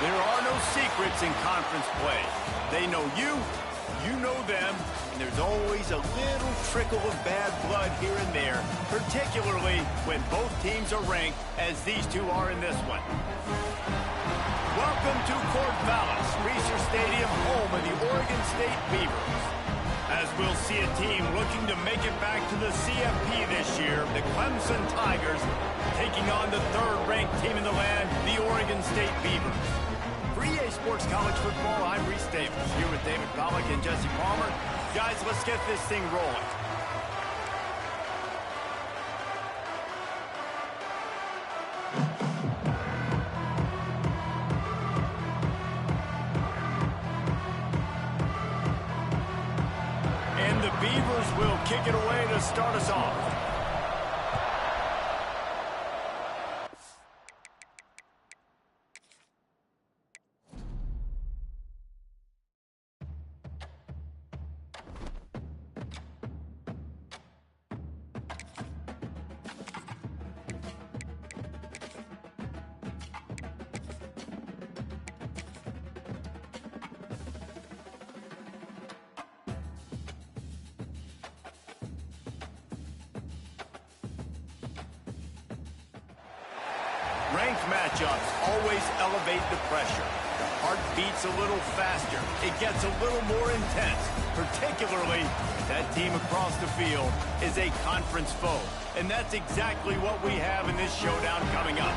There are no secrets in conference play. They know you, you know them, and there's always a little trickle of bad blood here and there, particularly when both teams are ranked, as these two are in this one. Welcome to Corvallis, Reser Stadium, home of the Oregon State Beavers. As we'll see a team looking to make it back to the CFP this year, the Clemson Tigers taking on the third-ranked team in the land, the Oregon State Beavers. For EA Sports College Football, I'm Reese Davis, here with David Pollack and Jesse Palmer. Guys, let's get this thing rolling. And the Beavers will kick it away to start us off. Ranked matchups always elevate the pressure. The heart beats a little faster. It gets a little more intense, particularly if that team across the field is a conference foe. And that's exactly what we have in this showdown coming up.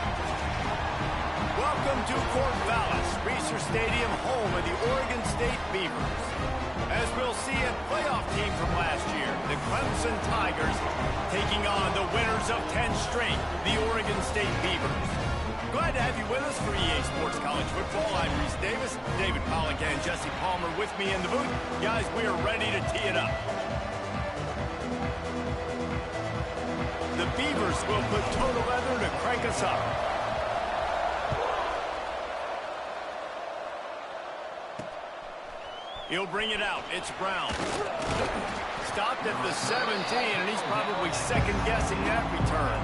Welcome to Corvallis, Reser Stadium, home of the Oregon State Beavers. As we'll see a playoff team from last year, the Clemson Tigers taking on the winners of 10 straight, the Oregon State Beavers. Glad to have you with us for EA Sports College Football. I'm Reese Davis, David Pollack and Jesse Palmer with me in the booth. Guys, we are ready to tee it up. The Beavers will put total leather to crank us up. He'll bring it out. It's Brown. Stopped at the 17, and he's probably second-guessing that return.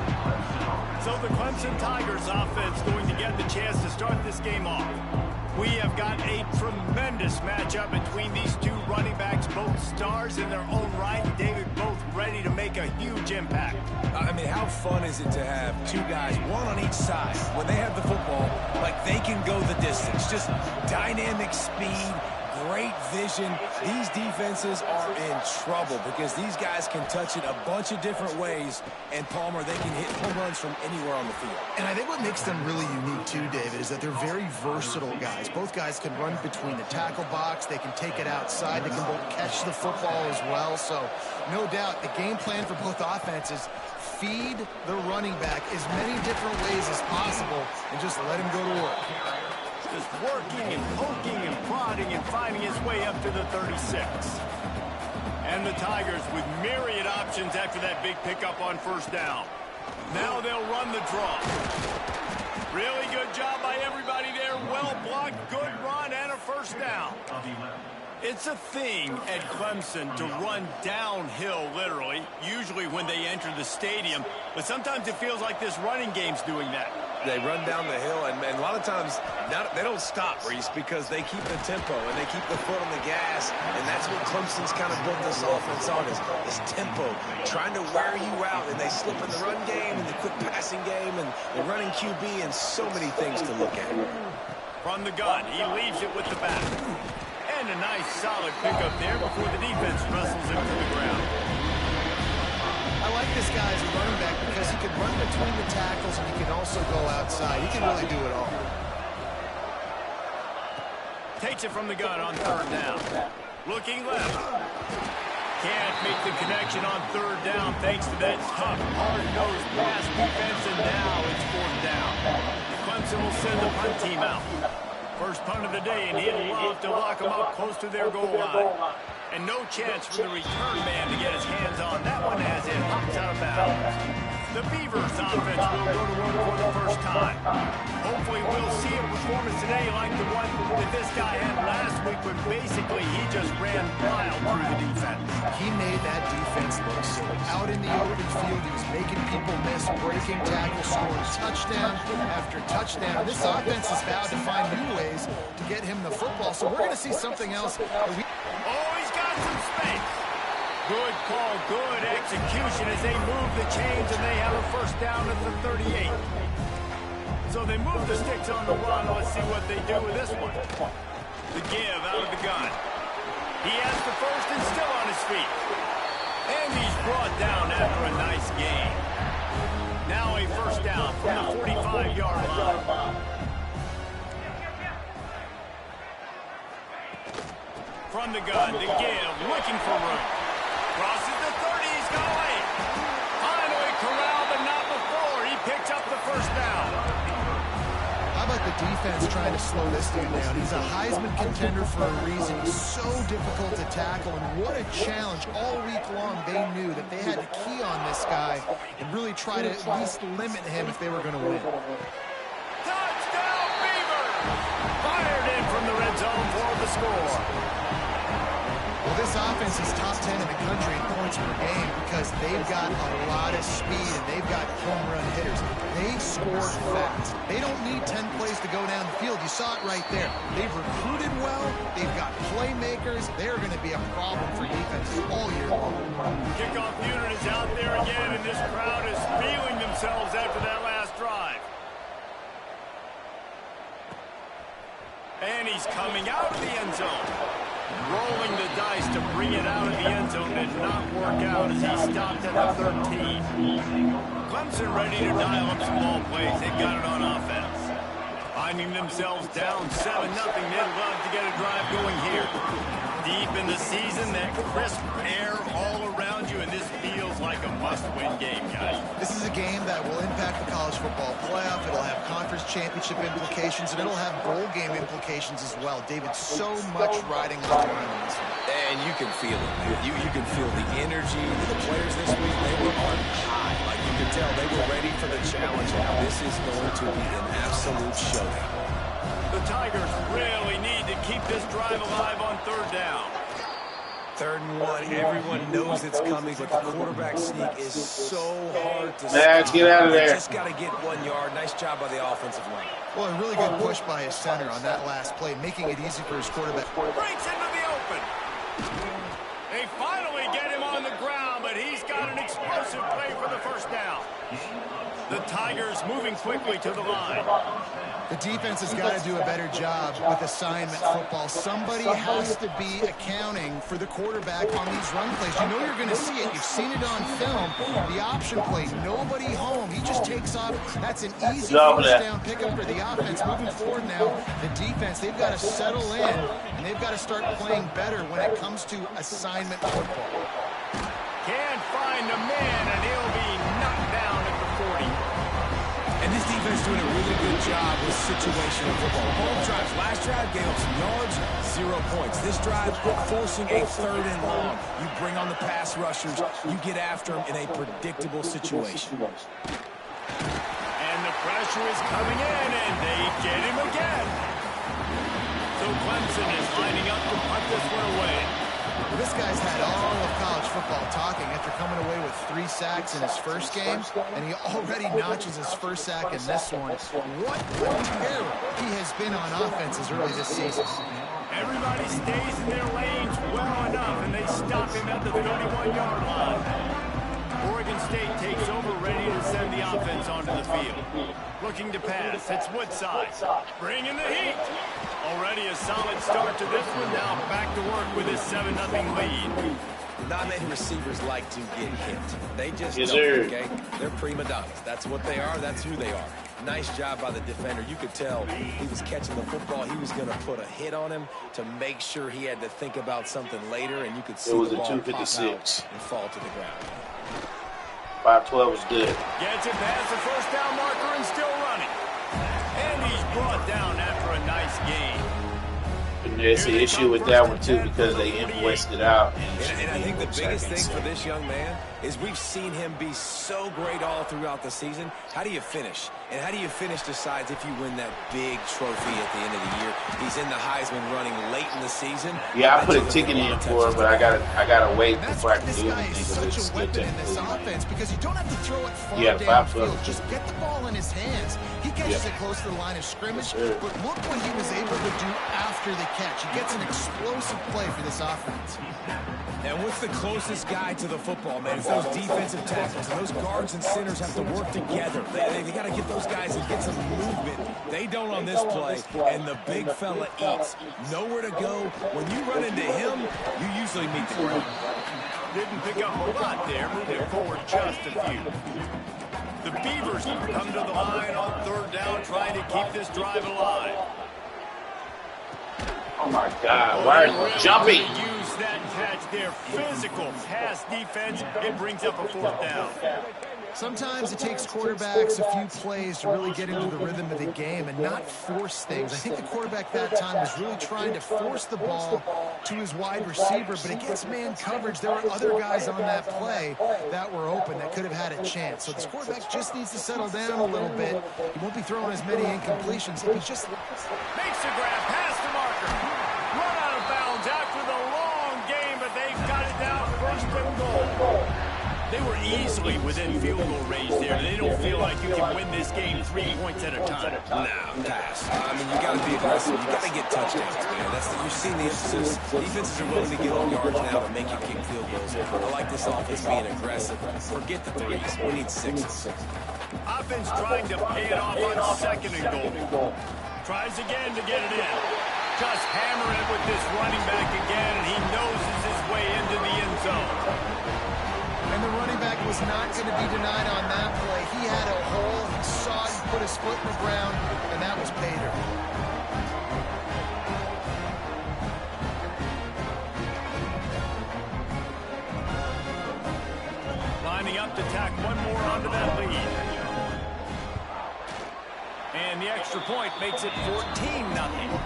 So the Clemson Tigers offense going to get the chance to start this game off. We have got a tremendous matchup between these two running backs, both stars in their own right. David, both ready to make a huge impact. I mean, how fun is it to have two guys, one on each side, when they have the football, like they can go the distance. Just dynamic speed, great vision. These defenses are in trouble because these guys can touch it a bunch of different ways, and Palmer, they can hit home runs from anywhere on the field. And I think what makes them really unique too, David, is that they're very versatile guys. Both guys can run between the tackle box. They can take it outside. They can both catch the football as well. So no doubt the game plan for both offenses, feed the running back as many different ways as possible and just let him go to work. Just working and poking and prodding and finding his way up to the 36. And the Tigers with myriad options after that big pickup on first down. Now they'll run the draw. Really good job by everybody there. Well blocked, good run, and a first down. It's a thing at Clemson to run downhill, literally, usually when they enter the stadium. But sometimes it feels like this running game's doing that. They run down the hill, and a lot of times they don't stop, Reese, because they keep the tempo and they keep the foot on the gas, and that's what Clemson's kind of built this offense on, is this tempo, trying to wear you out, and they slip in the run game and the quick passing game and the running QB and so many things to look at. From the gun, he leaves it with the back. And a nice solid pickup there before the defense wrestles him to the ground. I like this guy as a running back because he can run between the tackles and he can also go outside. He can really do it all. Takes it from the gun on third down. Looking left. Can't make the connection on third down thanks to that tough, hard-nosed pass defense, and now it's fourth down. Clemson will send the punt team out. First punt of the day, and he'd love to lock them up close to their goal line. And no chance for the return man to get his hands on that one as it hops out of bounds. The Beavers offense will go to work for the first time. Hopefully we'll see a performance today like the one that this guy had last week when basically he just ran wild through the defense. He made that defense look so out out in the open field. He was making people miss, breaking tackles, scoring touchdown after touchdown. And this offense has vowed to find new ways to get him the football. So we're going to see something else. Oh, he's got some space. Good call, good execution as they move the chains, and they have a first down at the 38. So they move the sticks on the run. Let's see what they do with this one. The give out of the gun. He has the first and still on his feet. And he's brought down after a nice gain. Now a first down from the 45-yard line. From the gun, the give, looking for room. Crosses the 30, he's got away. Finally corralled, but not before. He picks up the first down. How about the defense trying to slow this dude down? He's a Heisman contender for a reason. He's so difficult to tackle, and what a challenge. All week long, they knew that they had to key on this guy and really try to at least limit him if they were going to win. Touchdown, Beavers! Fired in from the red zone for the score. Well, this offense is top 10 in the country in points per game because they've got a lot of speed and they've got home run hitters. They score fast. They don't need 10 plays to go down the field. You saw it right there. They've recruited well. They've got playmakers. They're going to be a problem for defenses all year long. Kickoff unit is out there again, and this crowd is feeling themselves after that last drive. And he's coming out of the end zone. Rolling the dice to bring it out of the end zone did not work out as he stopped at the 13. Clemson ready to dial up some ball plays. They've got it on offense. Finding themselves down 7-0. They'd love to get a drive going here. Deep in the season, that crisp air all around you, and this feels like a must-win game, guys. This is a game that will impact the college football playoff. It'll have conference championship implications, and it'll have bowl game implications as well. David, so much riding on the line on this one. And you can feel it, man. You can feel the energy. The players this week, they were on high. Like you can tell, they were ready for the challenge. This is going to be an absolute showdown. The Tigers really need to keep this drive alive on third down. 3rd and 1. Everyone knows it's coming, but the quarterback sneak is so hard to Max, stop. get out of there. Just got to get 1 yard. Nice job by the offensive line. Well, a really good push by his center on that last play, making it easy for his quarterback. Breaks into the open. They finally get him on the ground, but he's got an explosive play for the first down. The Tigers moving quickly to the line. The defense has got to do a better job with assignment football. Somebody has to be accounting for the quarterback on these run plays. You know you're going to see it. You've seen it on film. The option play, nobody home. He just takes off. That's an easy first down pickup for the offense. Moving forward now, the defense, they've got to settle in, and they've got to start playing better when it comes to assignment football. Can't find the man, and he'll be knocked down at the 40. And this defense doing a really good job with situational football. Both drives. Last drive gave up some yards, 0 points. This drive forcing a 3rd and long. You bring on the pass rushers. You get after them in a predictable situation. And the pressure is coming in, and they get him again. So Clemson is lining up to punt this one away. Well, this guy's had all of college football talking after coming away with 3 sacks in his first game, and he already notches his first sack in this one. What terror he has been on offense as early this season. Everybody stays in their lanes well enough, and they stop him at the 31-yard line. Oregon State takes over, ready to send the offense onto the field. Looking to pass, it's Woodside. Bringing the heat. Already a solid start to this one. Now back to work with his 7-0 lead. Not many receivers like to get hit. They just Yes, don't, sir. okay? They're prima donnas. That's what they are. That's who they are. Nice job by the defender. You could tell he was catching the football. He was going to put a hit on him to make sure he had to think about something later, and you could see It was the a ball pop 256. out and fall to the ground. 5-12 was good. Gets it past the first down marker and still running. And he's brought down after a nice gain. There's an issue with that one too because they invoiced it out. And I think the biggest thing for this young man is we've seen him be so great all throughout the season. How do you finish? And how do you finish decides if you win that big trophy at the end of the year. He's in the Heisman running late in the season. Yeah, I put a ticket in for it, but I gotta wait before I can do anything because it's still this offense because you don't have to throw it far Yeah, downfield. Just get the ball in his hands. He catches it close to the line of scrimmage, but look what he was able to do after the catch. He gets an explosive play for this offense. And what's the closest guy to the football, man? It's those defensive tackles. And those guards and centers have to work together. They got to get those guys and get some movement. They don't on this play, and the big fella eats. Nowhere to go. When you run into him, you usually meet the ground. Didn't pick up a lot there, moving forward just a few. The Beavers come to the line on 3rd down, trying to keep this drive alive. Oh my God, why are you jumping? Use that catch there. Physical pass defense. It brings up a 4th down. Sometimes it takes quarterbacks a few plays to really get into the rhythm of the game and not force things. I think the quarterback that time was really trying to force the ball to his wide receiver, but against man coverage, there were other guys on that play that were open that could have had a chance. So this quarterback just needs to settle down a little bit. He won't be throwing as many incompletions if he just makes a grab past the marker. Run out of bounds after the long game, but they've got it down 1st and goal. They were easily within field goal range there. They don't feel like you can win this game 3 points at a time. No, pass. I mean, you got to be aggressive. You got to get touchdowns, man. You've seen the emphasis. Defenses are willing to get on yards now to make you kick field goals. I like this offense being aggressive. Forget the threes. We need 6. Offense trying to pay it off on 2nd and goal. Tries again to get it in. Just hammer it with this running back again, and he noses his way into the end zone. And the running back was not going to be denied on that play. He had a hole. He saw it. He put his foot in the ground, and that was Pater. Lining up to tack one more onto that lead. And the extra point makes it 14-0.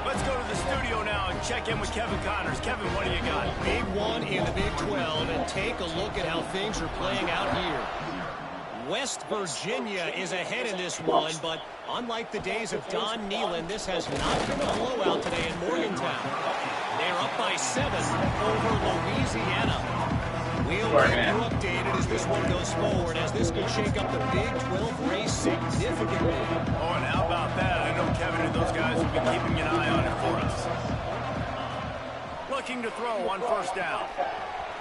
Let's go to the studio now and check in with Kevin Connors. Kevin, what do you got? Big one in the Big 12, and take a look at how things are playing out here. West Virginia is ahead in this one, but unlike the days of Don Nehlen, this has not been a blowout today in Morgantown. They're up by 7 over Louisiana. We'll keep you updated as this one goes forward, as this could shake up the Big 12 race significantly. Oh, and how about that? I know Kevin and those guys will be keeping an eye on it for us. Looking to throw on 1st down.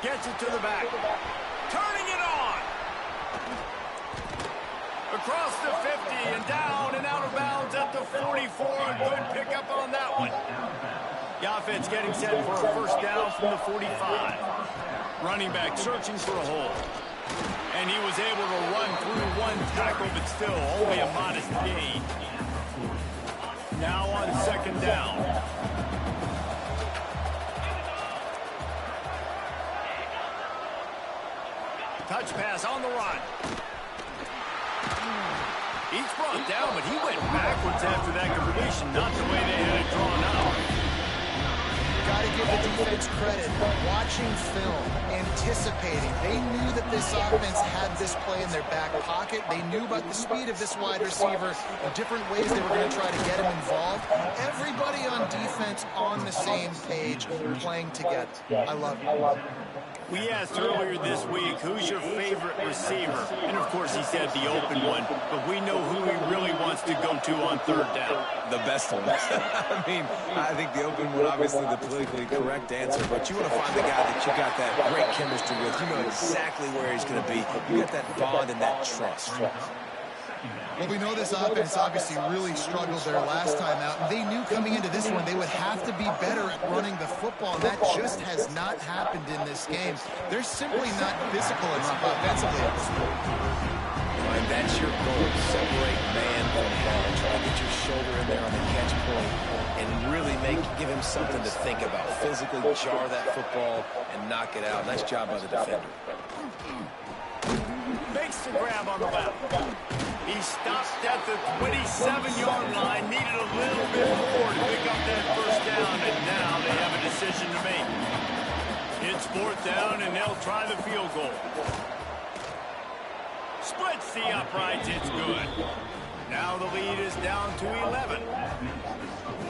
Gets it to the back. Turning it on. Across the 50 and down and out of bounds at the 44. A good pickup on that one. The offense getting set for a 1st down from the 45. Running back searching for a hole. And he was able to run through 1 tackle, but still only a modest gain. Now on 2nd down. Touch pass on the run. He's brought down, but he went backwards after that completion. Not the way they had it drawn up. Got to give the defense credit. Watching film, anticipating. They knew that this offense had this play in their back pocket. They knew about the speed of this wide receiver and different ways they were going to try to get him involved. Everybody on defense on the same page, playing together. I love it. We asked earlier this week, who's your favorite receiver? And, of course, he said the open one, but we know who he really wants to go to on 3rd down. The best one. I mean, I think the open one, obviously the politically correct answer, but you want to find the guy that you got that great chemistry with. You know exactly where he's going to be. You got that bond and that trust. Well, we know this offense obviously really struggled their last time out. And they knew coming into this one they would have to be better at running the football, and that just has not happened in this game. They're simply not physical enough offensively at this point. And that's your goal. Separate man from ball. Try to get your shoulder in there on the catch point and really give him something to think about. Physically jar that football and knock it out. Nice job by the defender. Makes the grab on the left. He stopped at the 27-yard line, needed a little bit more to pick up that first down, and now they have a decision to make. It's 4th down, and they'll try the field goal. Splits the uprights, it's good. Now the lead is down to 11.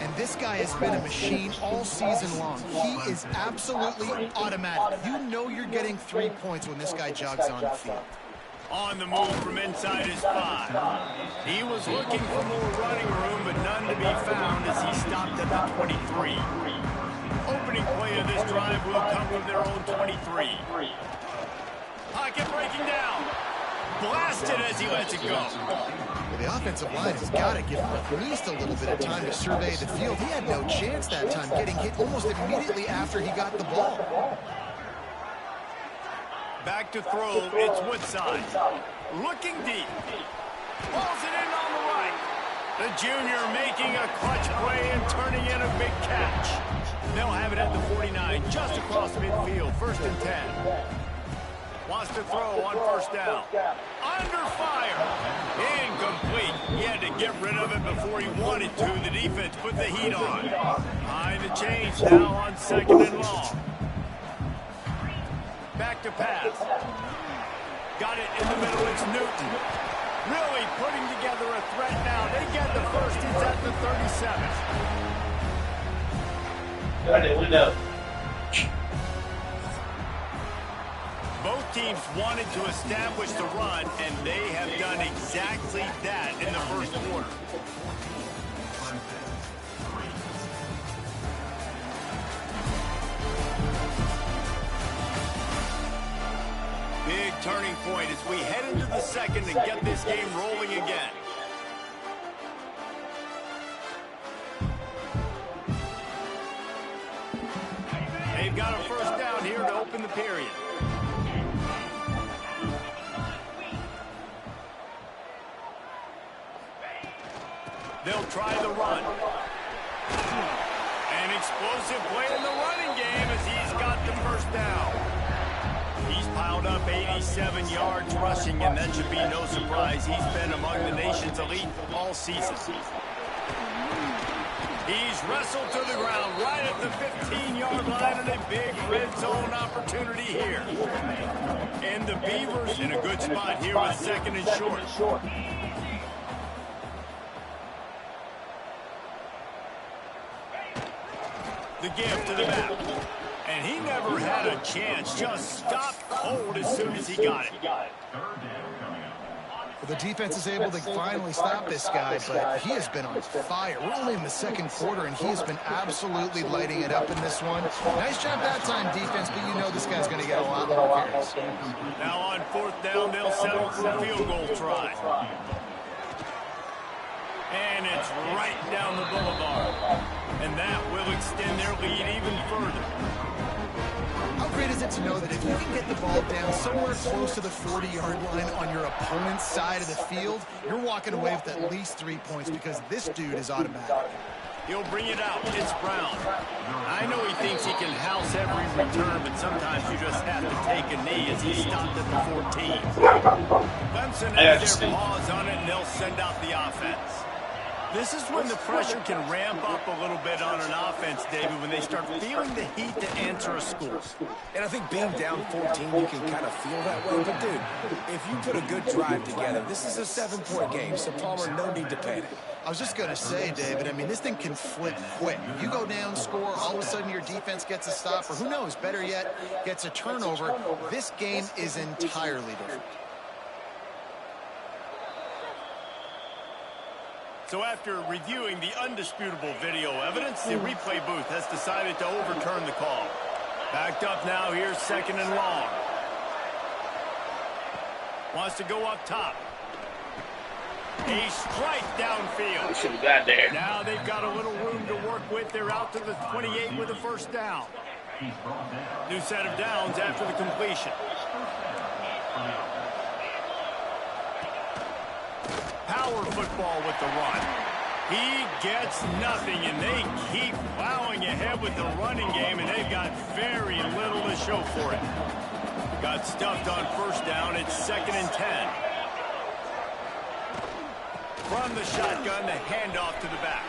And this guy has been a machine all season long. He is absolutely automatic. You know you're getting 3 points when this guy jogs on the field. On the move from inside his 5. He was looking for more running room, but none to be found as he stopped at the 23. Opening play of this drive will come from their own 23. Pocket breaking down. Blasted as he lets it go. Well, the offensive line has got to give him at least a little bit of time to survey the field. He had no chance that time, getting hit almost immediately after he got the ball. Back to throw, it's Woodside. Looking deep. Balls it in on the right. The junior making a clutch play and turning in a big catch. They'll have it at the 49, just across midfield, 1st and 10. Wants to throw on 1st down. Under fire. Incomplete. He had to get rid of it before he wanted to. The defense put the heat on. Behind the chains now on 2nd and long. Back to pass. Got it in the middle. It's Newton. Really putting together a threat now. They get the first. It's at the 37. Got it, window. Both teams wanted to establish the run, and they have done exactly that in the first quarter. Big turning point as we head into the second and get this game rolling again. They've got a first down here to open the period. They'll try the run. An explosive play in the running game as he's got the first down. He's piled up 87 yards rushing, and that should be no surprise. He's been among the nation's elite all season. He's wrestled to the ground right at the 15-yard line, and a big red zone opportunity here. And the Beavers in a good spot here with 2nd and short. The give to the back. And he never had a chance. Just stopped cold as soon as he got it. Well, the defense is able to finally stop this guy, but he has been on fire. We're only in the 2nd quarter, and he has been absolutely lighting it up in this one. Nice job that time, defense, but you know this guy's going to get a lot more carries. Now on 4th down, they'll settle for a field goal try. And it's right down the boulevard. And that will extend their lead even further. How great is it to know that if you can get the ball down somewhere close to the 40-yard line on your opponent's side of the field, you're walking away with at least 3 points because this dude is automatic. He'll bring it out. It's Brown. I know he thinks he can house every return, but sometimes you just have to take a knee as he stopped at the 14. Clemson has their paws on it, and they'll send out the offense. This is when the pressure can ramp up a little bit on an offense, David, when they start feeling the heat to answer a score. And I think being down 14, you can kind of feel that way. But, dude, if you put a good drive together, this is a 7-point game, so Palmer, no need to panic. I was just going to say, David, I mean, this thing can flip quick. You go down, score, all of a sudden your defense gets a stop, or who knows, better yet, gets a turnover. This game is entirely different. So after reviewing the undisputable video evidence, the replay booth has decided to overturn the call. Backed up now, here's 2nd and long. Wants to go up top. A strike downfield. Should have got there. Now they've got a little room to work with. They're out to the 28 with a first down. New set of downs after the completion. Power football with the run. He gets nothing, and they keep plowing ahead with the running game, and they've got very little to show for it. Got stuffed on first down. It's 2nd and 10. From the shotgun, the handoff to the back.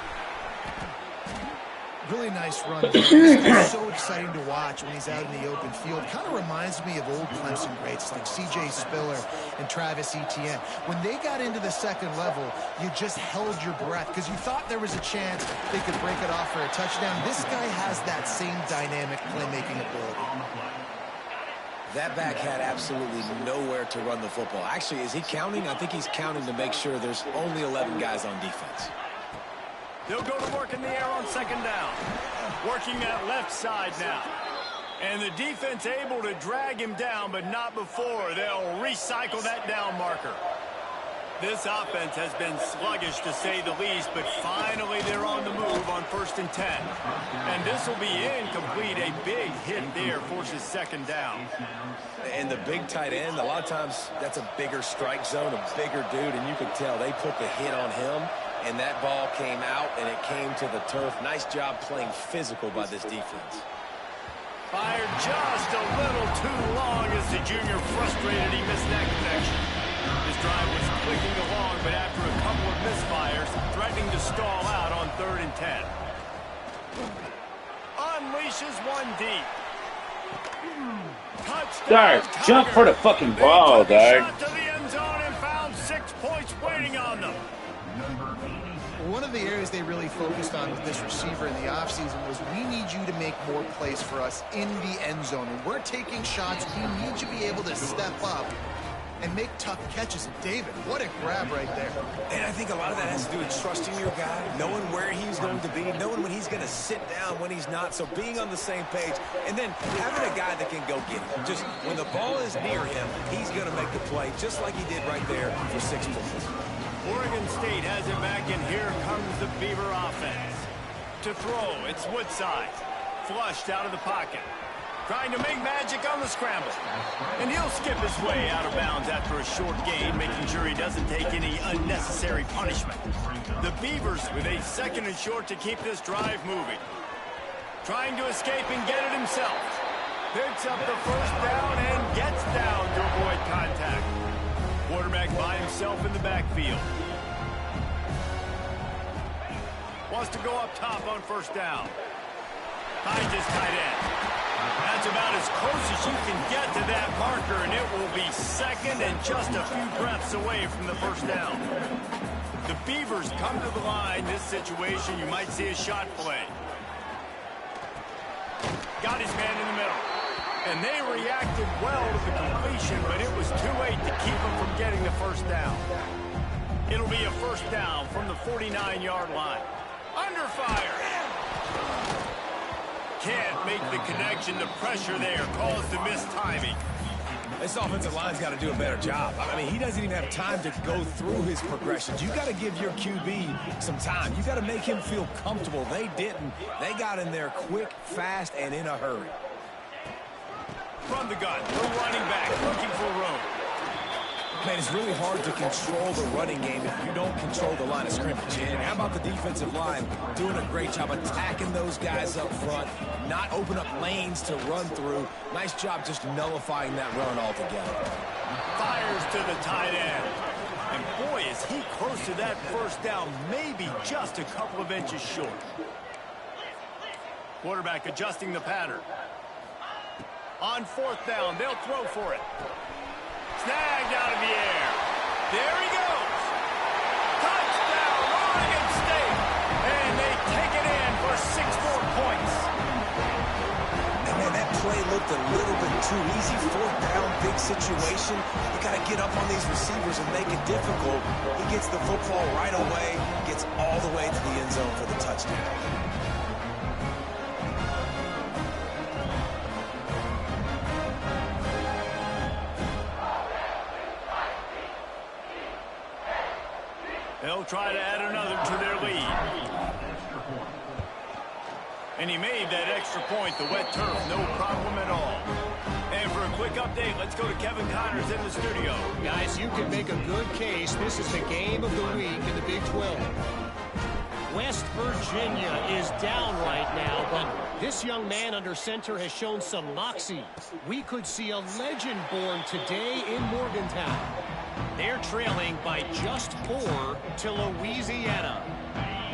Really nice run. It's so exciting to watch when he's out in the open field. Kind of reminds me of old Clemson greats like C.J. Spiller and Travis Etienne. When they got into the second level, you just held your breath because you thought there was a chance they could break it off for a touchdown. This guy has that same dynamic playmaking ability. That back had absolutely nowhere to run the football. Actually, is he counting? I think he's counting to make sure there's only 11 guys on defense. They'll go to work in the air on second down. Working that left side now. And the defense able to drag him down, but not before. They'll recycle that down marker. This offense has been sluggish, to say the least, but finally they're on the move on 1st and 10. And this will be incomplete. A big hit there forces second down. And the big tight end, a lot of times that's a bigger strike zone, a bigger dude, and you can tell they put the hit on him. And that ball came out, and it came to the turf. Nice job playing physical by this defense. Fired just a little too long as the junior frustrated. He missed that connection. His drive was clicking along, but after a couple of misfires, threatening to stall out on 3rd and 10. Unleashes one deep. Touchdown, Dog, jump for the fucking ball, dog. Shot to the end zone and found 6 points waiting on them. One of the areas they really focused on with this receiver in the offseason was we need you to make more plays for us in the end zone. And we're taking shots. We need you to be able to step up and make tough catches. And David, what a grab right there. And I think a lot of that has to do with trusting your guy, knowing where he's going to be, knowing when he's going to sit down, when he's not. So being on the same page, and then having a guy that can go get it. Just when the ball is near him, he's going to make the play, just like he did right there for 6 points. Oregon State has it back, and here comes the Beaver offense. To throw, it's Woodside. Flushed out of the pocket. Trying to make magic on the scramble. And he'll skip his way out of bounds after a short gain, making sure he doesn't take any unnecessary punishment. The Beavers with a 2nd and short to keep this drive moving. Trying to escape and get it himself. Picks up the 1st down and gets down to avoid contact. Quarterback by himself in the backfield. Wants to go up top on 1st down. Finds his tight end. That's about as close as you can get to that marker, and it will be 2nd and just a few breaths away from the 1st down. The Beavers come to the line. This situation, you might see a shot play. Got his man in the middle. And they reacted well to the completion, but it was too late to keep them from getting the 1st down. It'll be a 1st down from the 49-yard line. Under fire. Can't make the connection. The pressure there caused the missed timing. This offensive line's got to do a better job. I mean, he doesn't even have time to go through his progressions. You got to give your QB some time. You got to make him feel comfortable. They didn't. They got in there quick, fast, and in a hurry. From the gun, the running back looking for room. Man, it's really hard to control the running game if you don't control the line of scrimmage. And how about the defensive line doing a great job attacking those guys up front, not open up lanes to run through. Nice job just nullifying that run altogether. Fires to the tight end. And boy, is he close to that 1st down, maybe just a couple of inches short. Quarterback adjusting the pattern. On 4th down, they'll throw for it. Snagged out of the air. There he goes. Touchdown, Oregon State. And they take it in for 6 more points. And man, that play looked a little bit too easy. 4th down, big situation. You got to get up on these receivers and make it difficult. He gets the football right away, gets all the way to the end zone for the touchdown. They'll try to add another to their lead. And he made that extra point, the wet turf, no problem at all. And for a quick update, let's go to Kevin Connors in the studio. Guys, you can make a good case. This is the game of the week in the Big 12. West Virginia is down right now, but this young man under center has shown some moxie. We could see a legend born today in Morgantown. They're trailing by just 4 to Louisiana.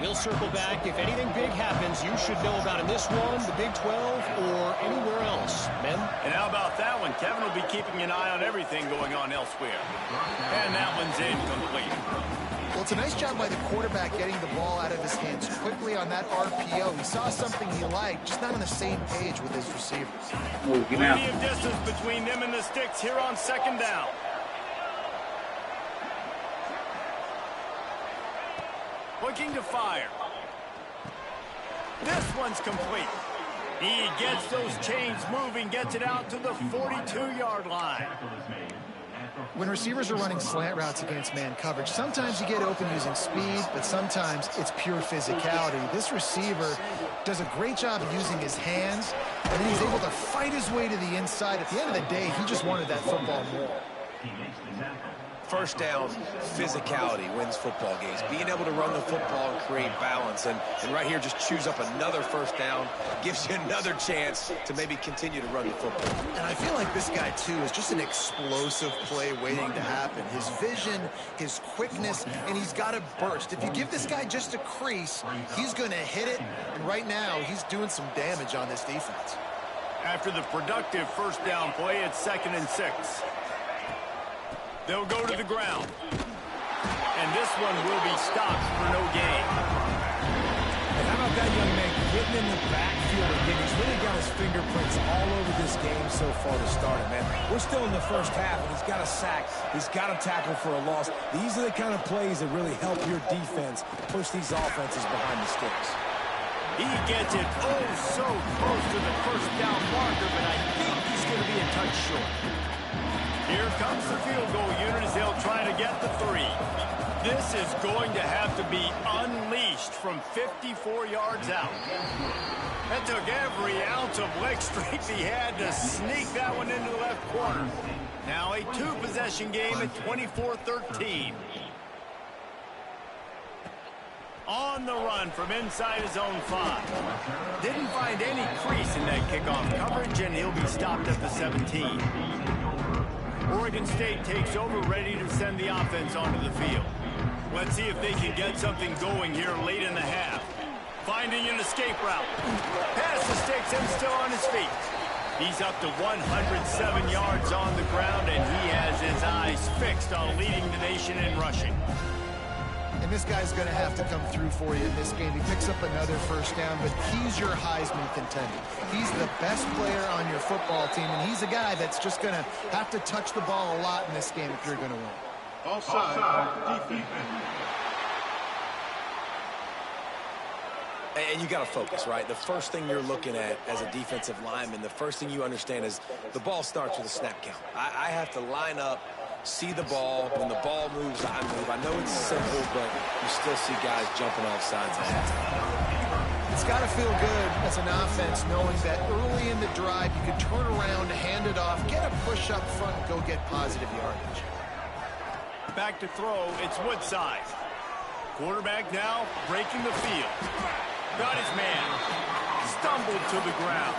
We'll circle back. If anything big happens, you should know about in this one, the Big 12, or anywhere else. Men? And how about that one? Kevin will be keeping an eye on everything going on elsewhere. And that one's incomplete. Well, it's a nice job by the quarterback getting the ball out of his hands quickly on that RPO. He saw something he liked, just not on the same page with his receivers. Plenty of distance between them and the sticks here on second down. Looking to fire. This one's complete. He gets those chains moving, gets it out to the 42-yard line. When receivers are running slant routes against man coverage, sometimes you get open using speed, but sometimes it's pure physicality. This receiver does a great job of using his hands, and then he's able to fight his way to the inside. At the end of the day, he just wanted that football more. First down, physicality wins football games. Being able to run the football and create balance. And right here, just choose up another first down. Gives you another chance to maybe continue to run the football. And I feel like this guy, too, is just an explosive play waiting to happen. His vision, his quickness, and he's got a burst. If you give this guy just a crease, he's going to hit it. And right now, he's doing some damage on this defense. After the productive first down play, it's 2nd and 6. They'll go to the ground. And this one will be stopped for no gain. And how about that young man getting in the backfield again? He's really got his fingerprints all over this game so far to start it, man. We're still in the first half, and he's got a sack. He's got a tackle for a loss. These are the kind of plays that really help your defense push these offenses behind the sticks. He gets it so close to the first down marker, but I think he's going to be a touch short. Here comes the field goal unit as they'll try to get the 3. This is going to have to be unleashed from 54 yards out. That took every ounce of leg strength he had to sneak that one into the left corner. Now a 2-possession game at 24-13. On the run from inside his own 5. Didn't find any crease in that kickoff coverage, and he'll be stopped at the 17. Oregon State takes over, ready to send the offense onto the field. Let's see if they can get something going here late in the half. Finding an escape route. Past the sticks and still on his feet. He's up to 107 yards on the ground, and he has his eyes fixed on leading the nation in rushing. And this guy's going to have to come through for you in this game. He picks up another first down, but he's your Heisman contender. He's the best player on your football team, and he's a guy that's just going to have to touch the ball a lot in this game if you're going to win. Offside, defense. And you got to focus, right? The first thing you're looking at as a defensive lineman, the first thing you understand is the ball starts with a snap count. I have to line up, see the ball. When the ball moves, I move. I know it's simple, but you still see guys jumping off sides all the time. It's got to feel good as an offense knowing that early in the drive you can turn around, hand it off, get a push up front, and go get positive yardage. Back to throw, it's Woodside. Quarterback now breaking the field. Got his man. Stumbled to the ground.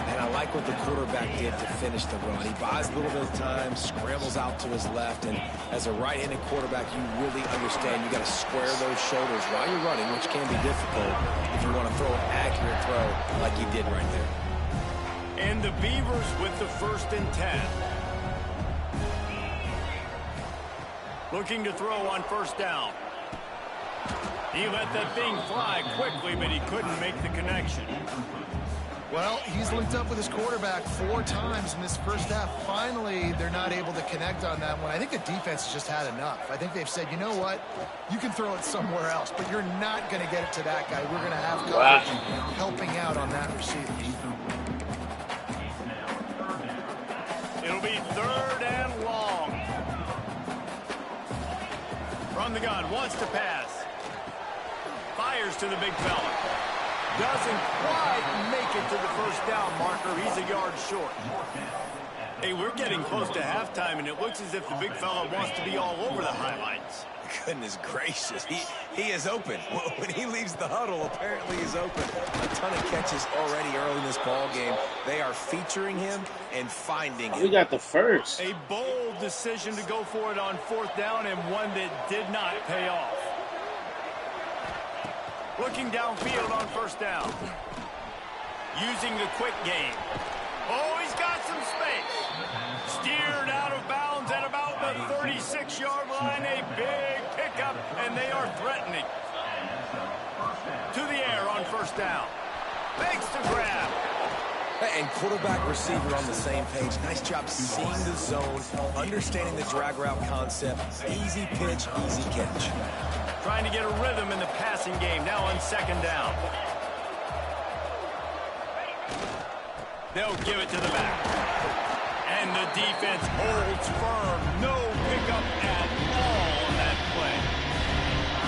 And I like what the quarterback did to finish the run. He buys a little bit of time, scrambles out to his left, and as a right-handed quarterback, you really understand you got to square those shoulders while you're running, which can be difficult if you want to throw an accurate throw like he did right there. And the Beavers with the 1st and 10. Looking to throw on first down. He let that thing fly quickly, but he couldn't make the connection. Well, he's linked up with his quarterback 4 times in this first half. Finally, they're not able to connect on that one. I think the defense has just had enough. I think they've said, you know what? You can throw it somewhere else, but you're not going to get it to that guy. We're going to have coverage helping out on that receiver. It'll be 3rd and long. From the gun, wants to pass. Fires to the big fella. Doesn't quite make it to the first down marker. He's a yard short. Hey, we're getting close to halftime, and it looks as if the big fella wants to be all over the highlights. Goodness gracious, he is open. When he leaves the huddle, apparently he's open. A ton of catches already early in this ball game. They are featuring him and finding him. We got the first. A bold decision to go for it on 4th down, and one that did not pay off. Looking downfield on 1st down. Using the quick game. Oh, he's got some space. Steered out of bounds at about the 36-yard line. A big pickup, and they are threatening. To the air on 1st down. Makes the grab. And quarterback receiver on the same page. Nice job seeing the zone, understanding the drag route concept. Easy pitch, easy catch. Trying to get a rhythm in the passing game. Now on 2nd down. They'll give it to the back. And the defense holds firm. No pickup at all on that play.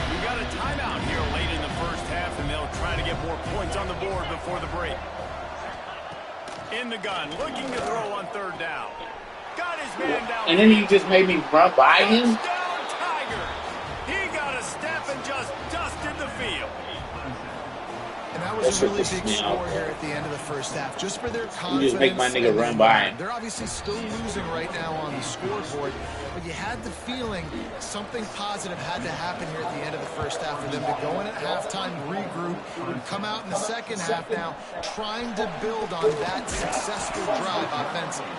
We've got a timeout here late in the 1st half, and they'll try to get more points on the board before the break. In the gun, looking to throw on 3rd down. Got his man down. And then you just made me run by him? Touchdown, Tiger. He got a step and just dusted the field. And that was a really big score here at the end of the 1st half. Just for their confidence. You just make my nigga run by him. They're obviously still losing right now on the scoreboard, but you had the feeling something positive had to happen here at the end of the 1st half for them to go in at halftime, regroup, and come out in the 2nd half now trying to build on that successful drive offensively.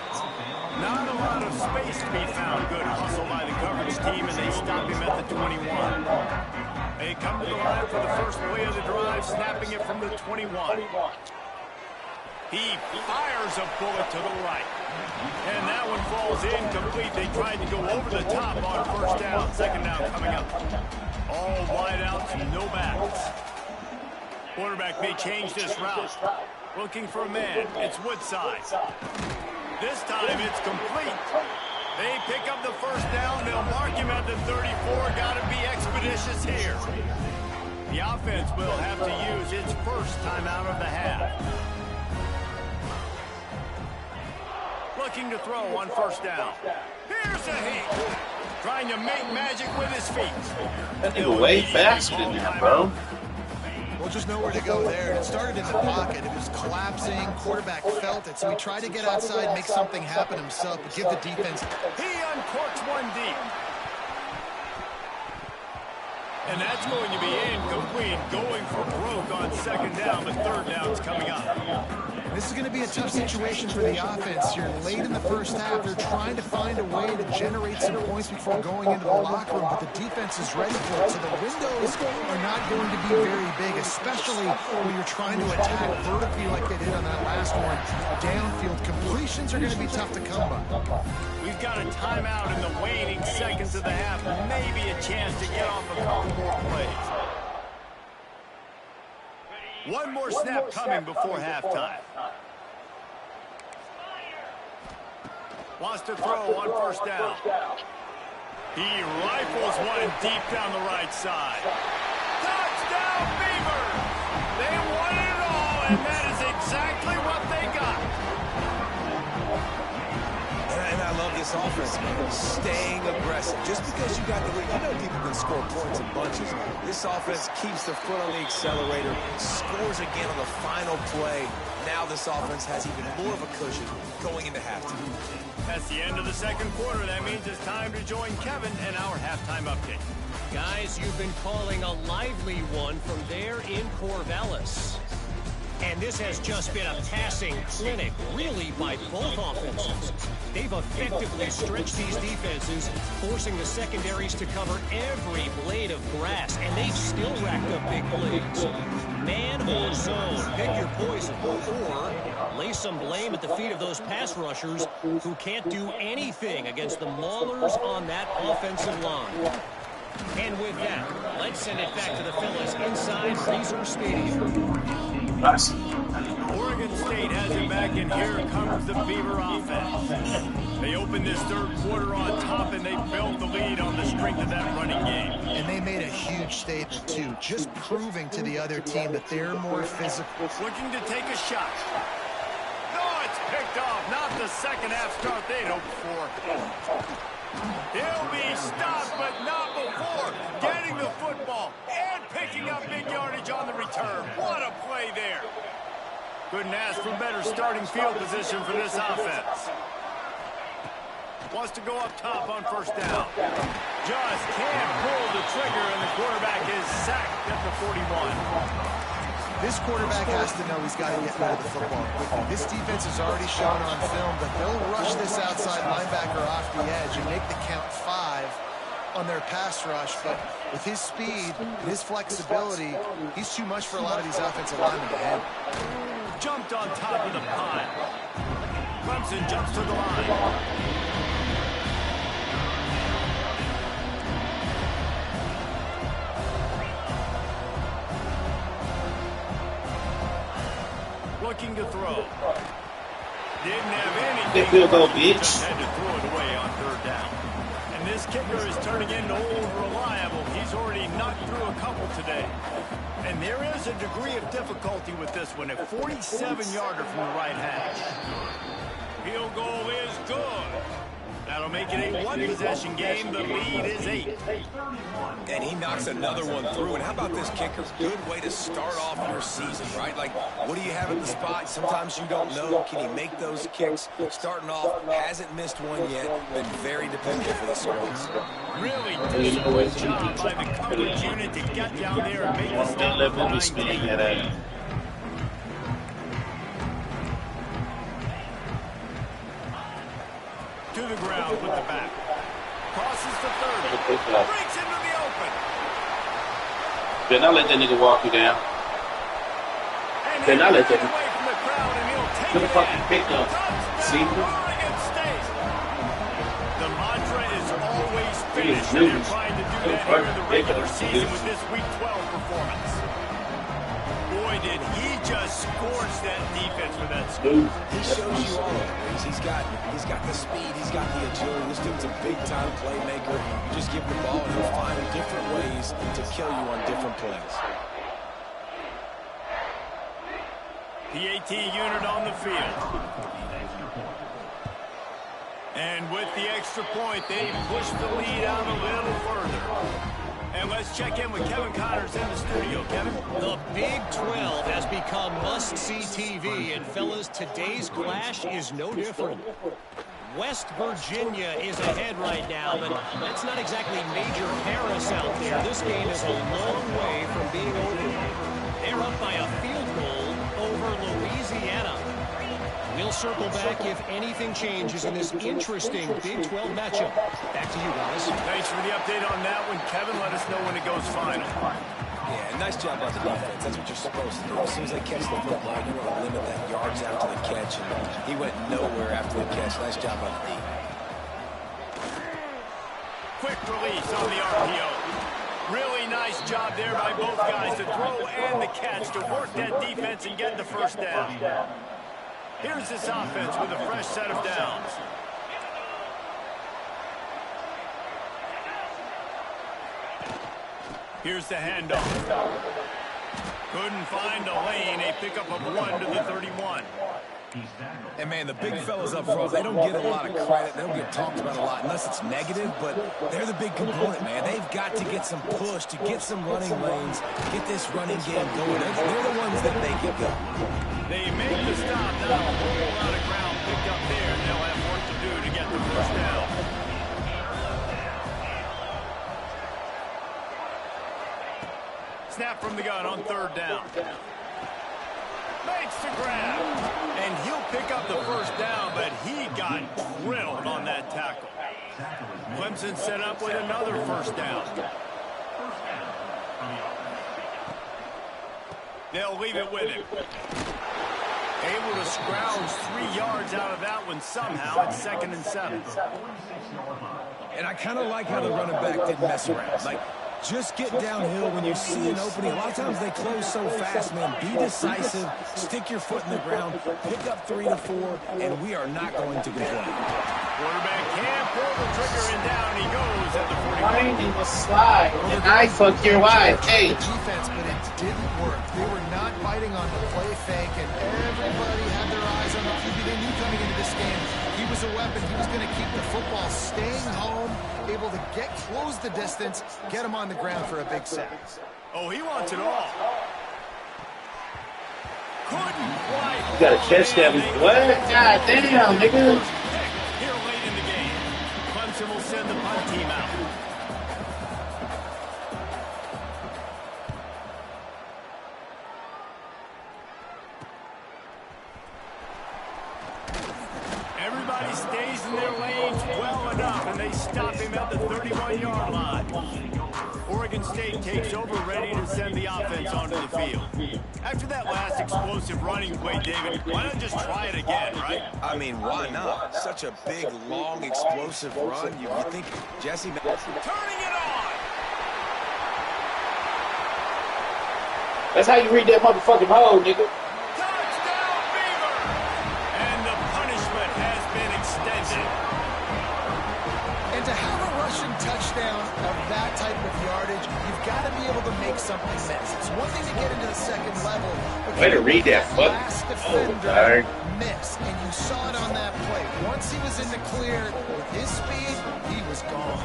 Not a lot of space to be found. Good hustle by the coverage team, and they stop him at the 21. They come to the line for the first play of the drive, snapping it from the 21. He fires a bullet to the right. And that one falls incomplete. They tried to go over the top on 1st down. 2nd down coming up. All wide outs, no backs. Quarterback may change this route. Looking for a man. It's Woodside. This time it's complete. They pick up the 1st down. They'll mark him at the 34. Got to be expeditious here. The offense will have to use its first timeout of the half. Looking to throw on 1st down. Here's a hit. Trying to make magic with his feet. That nigga way faster than that, bro. Well, just nowhere to go there. It started in the pocket. It was collapsing. Quarterback felt it, so he tried to get outside, make something happen himself, but give the defense. He uncorks one deep. And that's going to be incomplete. Going for broke on 2nd down, but 3rd down's coming up. This is going to be a tough situation for the offense. You're late in the 1st half. They're trying to find a way to generate some points before going into the locker room, but the defense is ready for it. So the windows are not going to be very big, especially when you're trying to attack vertically like they did on that last one. Downfield completions are going to be tough to come by. We've got a timeout in the waning seconds of the half. Maybe a chance to get off a couple more plays. One more snap coming before halftime. Wants to throw on 1st down. He rifles one deep down the right side. Touchdown, Beavers! They won it all, and that is exactly what they got. And I love this offense, man. Staying aggressive. Just because you got the lead, you know people can score points in bunches. This offense keeps their foot on the accelerator, scores again on the final play. Now this offense has even more of a cushion going into halftime. That's the end of the 2nd quarter. That means it's time to join Kevin and our halftime update. Guys, you've been calling a lively one from there in Corvallis. And this has just been a passing clinic, really, by both offenses. They've effectively stretched these defenses, forcing the secondaries to cover every blade of grass, and they've still racked up big plays. Man or zone, pick your poison, or lay some blame at the feet of those pass rushers who can't do anything against the maulers on that offensive line. And with that, let's send it back to the fellas inside Reser Stadium. Oregon State has it back, and here comes the Beaver offense. They opened this 3rd quarter on top, and they built the lead on the strength of that running game. And they made a huge statement, too, just proving to the other team that they're more physical. Looking to take a shot. No, it's picked picked off. Not the second half start they'd hoped for. He'll be stopped, but not before getting the football and picking up big yardage on the return. What a play there. Couldn't ask for better starting field position for this offense. Wants to go up top on first down. Just can't pull the trigger, and the quarterback is sacked at the 41. This quarterback has to know he's got to get rid of the football quickly. This defense has already shown on film that they'll rush this outside linebacker off the edge and make the count 5 on their pass rush. But with his speed and his flexibility, he's too much for a lot of these offensive linemen to handle. Jumped on top of the pile. Clemson jumps to the line. Looking to throw. Didn't have anything. Field goal, bitch. Just had to throw it away on third down. And this kicker is turning into old reliable. He's already knocked through a couple today. And there is a degree of difficulty with this one. A 47-yarder from the right hash. Field goal is good. That'll make it a one-possession game. The lead is 8. And he knocks another one through. And how about this kicker? Good way to start off your season, right? Like, what do you have at the spot? Sometimes you don't know. Can he make those kicks? Starting off, hasn't missed one yet. Been very dependable for the squad. Really disciplined job by the coverage unit to get down there and make the stop. To the ground with the back. Crosses the 30. Breaks into the open. Better not let that nigga walk you down. Better not let that nigga. Away from the crowd, and he'll take Look it fucking pick up. See? Oregon State. The mantra is always finish. He They're is trying to do that here in the regular season with this Week 12 performance. Boy, did he just scorch that defense with that scoop. He shows you all of it. He's got the speed, he's got the agility. This dude's a big-time playmaker. You just give him the ball, and he'll find different ways to kill you on different plays. PAT unit on the field. And with the extra point, they push the lead out a little further. And let's check in with Kevin Connors in the studio. Kevin? The Big 12 has become must-see TV, and fellas, today's clash is no different. West Virginia is ahead right now, but that's not exactly Major Harris out there. This game is a long way from being over. They're up by a field goal over Louisiana. We'll circle back if anything changes in this interesting Big 12 matchup. Back to you guys. Thanks for the update on that one, Kevin. Let us know when it goes final. Yeah, nice job by the defense. That's what you're supposed to do. As soon as they catch the football, you want to limit that yards after the catch. And he went nowhere after the catch. Nice job by the D. Quick release on the RPO. Really nice job there by both guys to throw and the catch to work that defense and get the first down. Here's this offense with a fresh set of downs. Here's the handoff. Couldn't find a lane. A pickup of 1 to the 31. And, man, the big fellas up front, they don't get a lot of credit. They don't get talked about a lot unless it's negative, but they're the big component, man. They've got to get some push, to get some running lanes, get this running game going. They're the ones that make it go. They make the stop. Not a whole lot of ground picked up there. They'll have work to do to get the first down. Snap from the gun on third down. Makes the grab. And he'll pick up the first down, but he got drilled on that tackle. Clemson set up with another first down. They'll leave it with him. Able to scrounge 3 yards out of that one somehow. It's 2nd and 7. And I kind of like how the running back didn't mess around. Like, just get downhill when you see an opening. A lot of times they close so fast, man. Be decisive. Stick your foot in the ground. Pick up 3 to 4, and we are not going to complain. Quarterback can't pull the trigger, and down he goes at the 41. Finding the slide. And I fuck your wife. Hey. Defense, but it didn't work. They were not biting on the play fake, and everybody had their eyes on the QB. They knew coming in was a weapon. He was going to keep the football staying home, able to close the distance, get him on the ground for a big sack. Oh, he wants it all. Couldn't quite. You got to catch that. What? God damn, nigga. Here late in the game, Clemson will send the punt team out. Everybody stays in their lanes well enough, and they stop him at the 31-yard line. Oregon State takes over, ready to send the offense onto the field. After that last explosive running play, David, why not just try it again, right? I mean, why not? Such a big, long, explosive run. You think Jesse... Turning it on! That's how you read that motherfucking hole, nigga. Touchdown, Beaver! And the punishment has been extended. And to have a rushing touchdown of that type of yardage, you've got to be able to make something miss. It's one thing to get into the second level, but Way to read that fuck. last defender miss, and you saw it on that play. Once he was in the clear with his speed, he was gone.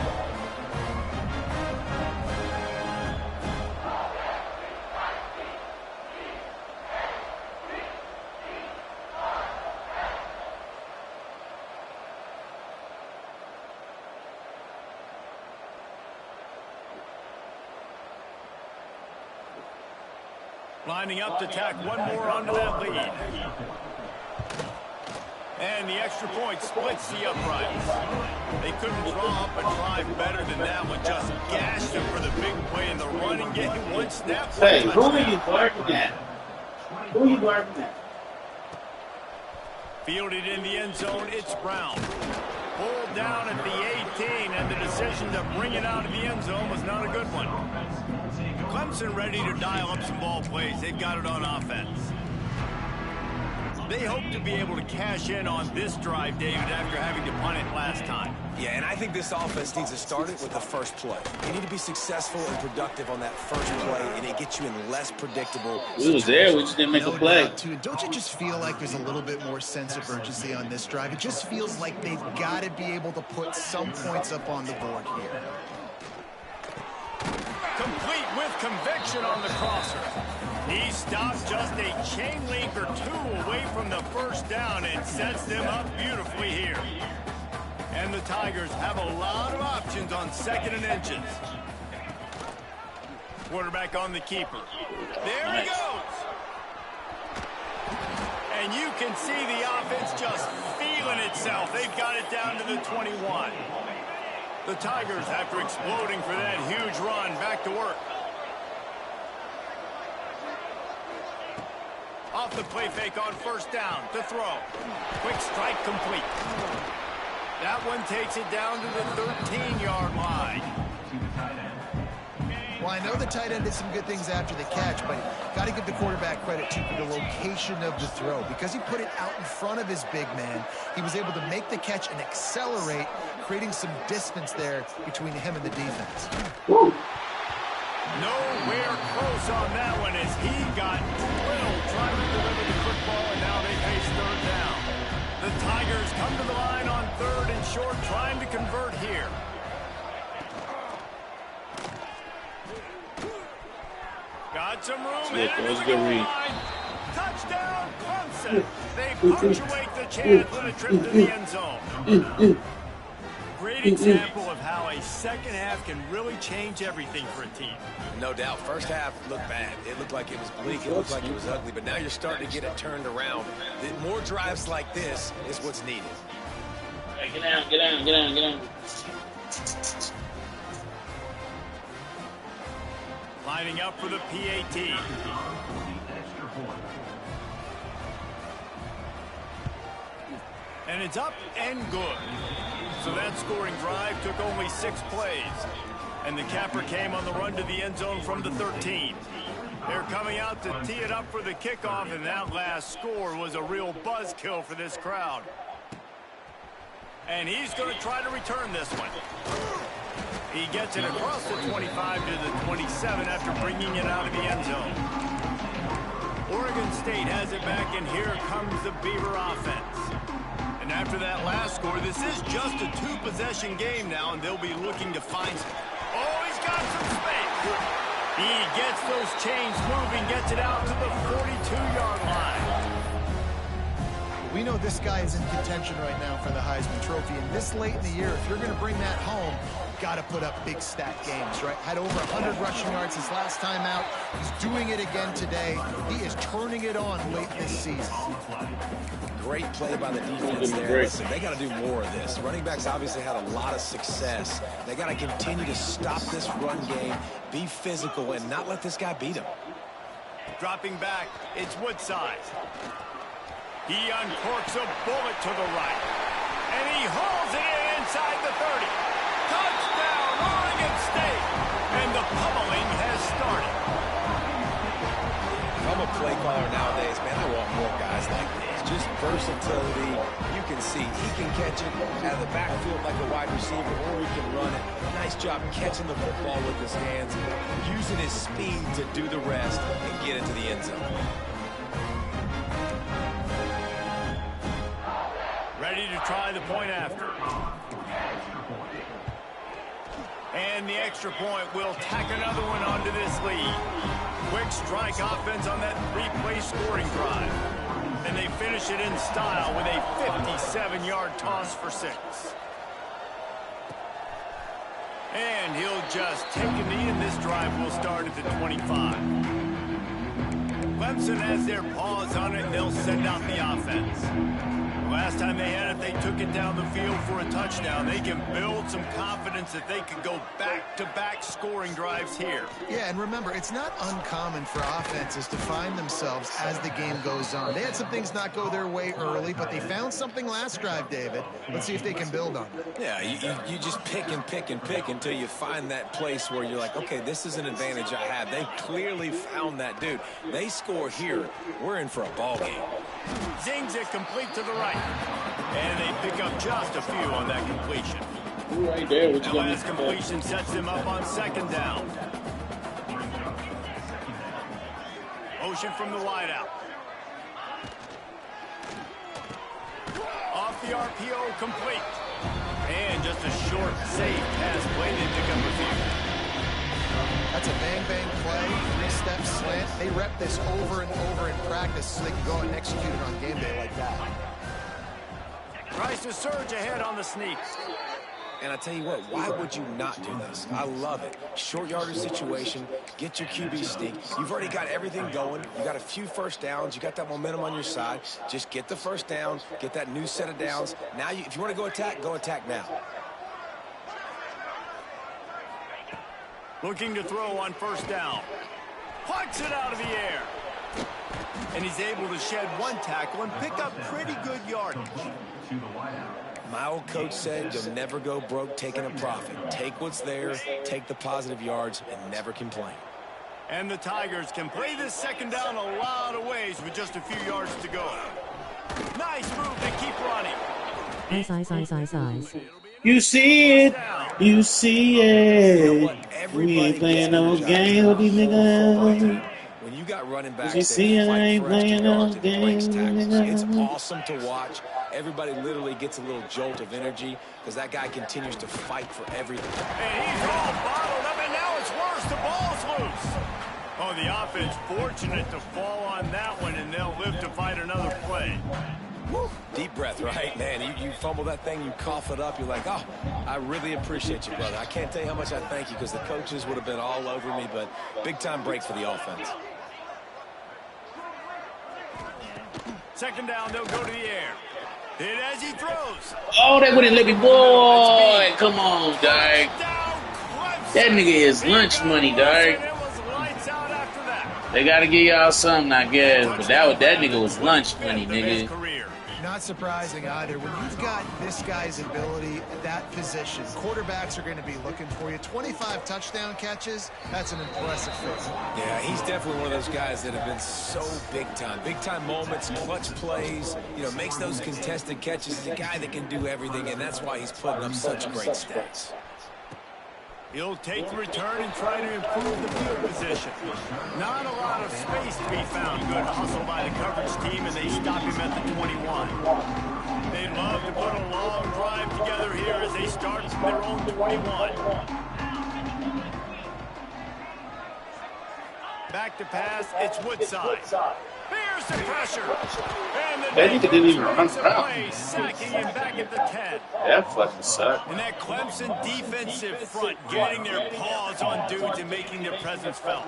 Lining up to tack one more onto that lead. And the extra point splits the uprights. They couldn't draw up a drive better than that one. Just gashed them for the big play in the running game. One snap. Hey, who are you barking at? Who are you barking at? Fielded in the end zone, it's Brown. Pulled down at the 18, and the decision to bring it out of the end zone was not a good one. Clemson ready to dial up some ball plays. They've got it on offense. They hope to be able to cash in on this drive, David, after having to punt it last time. Yeah, and I think this offense needs to start it with the first play. You need to be successful and productive on that first play, and it gets you in less predictable We was there, we just didn't make a play. Too. Don't you just feel like there's a little bit more sense of urgency on this drive? It just feels like they've got to be able to put some points up on the board here. Complete with conviction on the crosser. He stopped just a chain link or two away from the first down and sets them up beautifully here. And the Tigers have a lot of options on second and inches. Quarterback on the keeper. There he goes. And you can see the offense just feeling itself. They've got it down to the 21. The Tigers, after exploding for that huge run, back to work. Off the play fake on first down to throw. Quick strike complete. That one takes it down to the 13-yard line. Well, I know the tight end did some good things after the catch, but got to give the quarterback credit to the location of the throw. Because he put it out in front of his big man, he was able to make the catch and accelerate, creating some distance there between him and the defense. Woo. Nowhere close on that one as he got drilled trying to deliver the football, and now they face third down. The Tigers come to the line on third and short, trying to convert here. Got some room. That was a good read. Touchdown, Clemson. They punctuate the chance with a trip to the end zone. Great example of how a second half can really change everything for a team. No doubt. First half looked bad. It looked like it was bleak. It looked like it was ugly. But now you're starting to get it turned around. More drives like this is what's needed. Hey, get down, get down, get down, get down. Lining up for the PAT. And it's up and good. So that scoring drive took only 6 plays. And the capper came on the run to the end zone from the 13. They're coming out to tee it up for the kickoff, and that last score was a real buzzkill for this crowd. And he's going to try to return this one. He gets it across the 25 to the 27 after bringing it out of the end zone. Oregon State has it back, and here comes the Beaver offense. And after After that last score, this is just a two-possession game now, and they'll be looking to find some. Oh, he's got some space. He gets those chains moving, gets it out to the 42-yard line. We know this guy is in contention right now for the Heisman Trophy, and this late in the year, if you're going to bring that home, got to put up big stat games, right? Had over 100 rushing yards his last time out. He's doing it again today. He is turning it on late this season. Great play by the defense there. Listen, they got to do more of this. Running backs obviously had a lot of success. They got to continue to stop this run game, be physical, and not let this guy beat him. Dropping back, it's Woodside. He uncorks a bullet to the right. And he hauls it in inside the 30. Touchdown, Oregon State. And the pummeling has started. If I'm a play caller nowadays, man, I want more guys like this. Just versatility. You can see he can catch it out of the backfield like a wide receiver, or he can run it. Nice job catching the football with his hands, using his speed to do the rest and get into the end zone. Ready to try the point after. And the extra point will tack another one onto this lead. Quick strike offense on that three-play scoring drive. And they finish it in style with a 57-yard toss for 6. And he'll just take a knee, and this drive will start at the 25. Clemson has their paws on it, and they'll send out the offense. Last time they had it, they took it down the field for a touchdown. They can build some confidence that they can go back-to-back scoring drives here. Yeah, and remember, it's not uncommon for offenses to find themselves as the game goes on. They had some things not go their way early, but they found something last drive, David. Let's see if they can build on it. Yeah, you just pick and pick and pick until you find that place where you're like, okay, this is an advantage I have. They clearly found that dude. They score here. We're in for a ball game. Zings it complete to the right. And they pick up just a few on that completion. Right there. The last completion sets them up on second down. Motion from the wideout. Off the RPO, complete. And just a short, safe pass play. They pick up a few. That's a bang-bang play, three-step slant. They rep this over and over in practice so they can go and execute it on game day like that. Tries to surge ahead on the sneak. And I tell you what, why would you not do this? I love it. Short yardage situation, get your QB sneak. You've already got everything going. You got a few first downs. You got that momentum on your side. Just get the first down, get that new set of downs. Now, if you want to go attack now. Looking to throw on first down. Plucks it out of the air. And he's able to shed one tackle and pick up pretty good yardage. My old coach said you'll never go broke taking a profit. Take what's there, take the positive yards, and never complain. And the Tigers can play this second down a lot of ways with just a few yards to go. Nice move to keep running. Size. You see it. You see it. We ain't playing no games with these niggas. When you got running backs, you see it, I ain't playing no games. It's awesome to watch. Everybody literally gets a little jolt of energy because that guy continues to fight for everything. And he's all bottled up, and now it's worse. The ball's loose. Oh, the offense fortunate to fall on that one, and they'll live to fight another play. Woo. Deep breath, right? Man, you fumble that thing, you cough it up, you're like, oh, I really appreciate you, brother. I can't tell you how much I thank you because the coaches would have been all over me, but big-time break for the offense. Second down, they'll go to the air. Hit as he throws. Oh, they wouldn't let me, boy. Come on, dog. That nigga is lunch money, dog. They got to give y'all something, I guess. But that nigga was lunch money, nigga. Not surprising either. When you've got this guy's ability at that position, quarterbacks are going to be looking for you. 25 touchdown catches, that's an impressive feat. Yeah, he's definitely one of those guys that have been so big time. Big time moments, clutch plays, makes those contested catches. He's a guy that can do everything, and that's why he's putting up such great stats. He'll take the return and try to improve the field position. Not a lot of space to be found. Good hustle by the coverage team, and they stop him at the 21. They love to start from their own 21. Back to pass, it's Woodside. Here's the pressure. And the That nigga didn't even run around. Sacking him back at the 10. That fucking sucked. And that Clemson defensive front getting their paws on dudes and making their presence felt.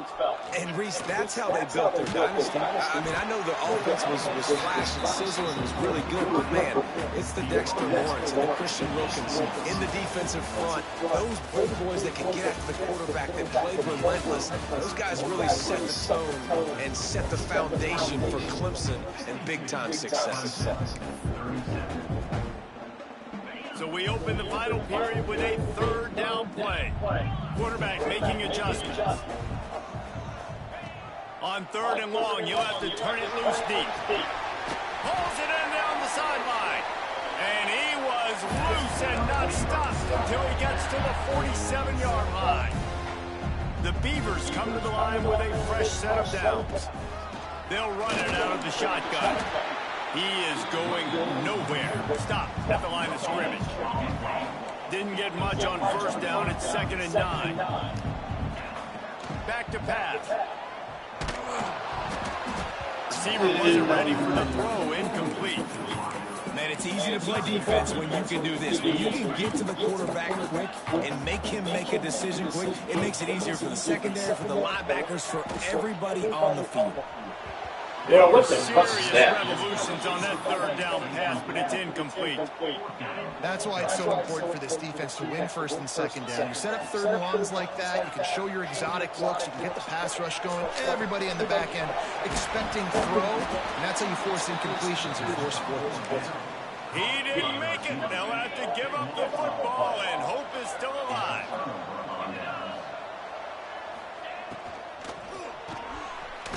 And, Reese, that's how they built their dynasty. I mean, I know the offense was flash and sizzle and was really good, but, man, it's the Dexter Lawrence and the Christian Wilkins in the defensive front. Those big boys that can get after the quarterback, that play relentless, those guys really set the tone and set the foundation for Clemson and big-time success. So we open the final period with a third down play. Quarterback making adjustments. On third and long, you'll have to turn it loose deep. Pulls it in down the sideline. And he was loose and not stopped until he gets to the 47-yard line. The Beavers come to the line with a fresh set of downs. They'll run it out of the shotgun. He is going nowhere. Stop at the line of scrimmage. Didn't get much on first down. It's 2nd and 9. Back to pass. Receiver wasn't ready for the throw. Incomplete. Man, it's easy to play defense when you can do this. When you can get to the quarterback quick and make him make a decision quick, it makes it easier for the secondary, for the linebackers, for everybody on the field. Yeah, what the fuck is Serious that? revolutions on that third down pass, but it's incomplete. That's why it's so important for this defense to win first and second down. You set up third and longs like that, you can show your exotic looks, you can get the pass rush going, everybody on the back end expecting throw, and that's how you force incompletions and force 4 points. He didn't make it. They'll have to give up the football, and hope is still alive.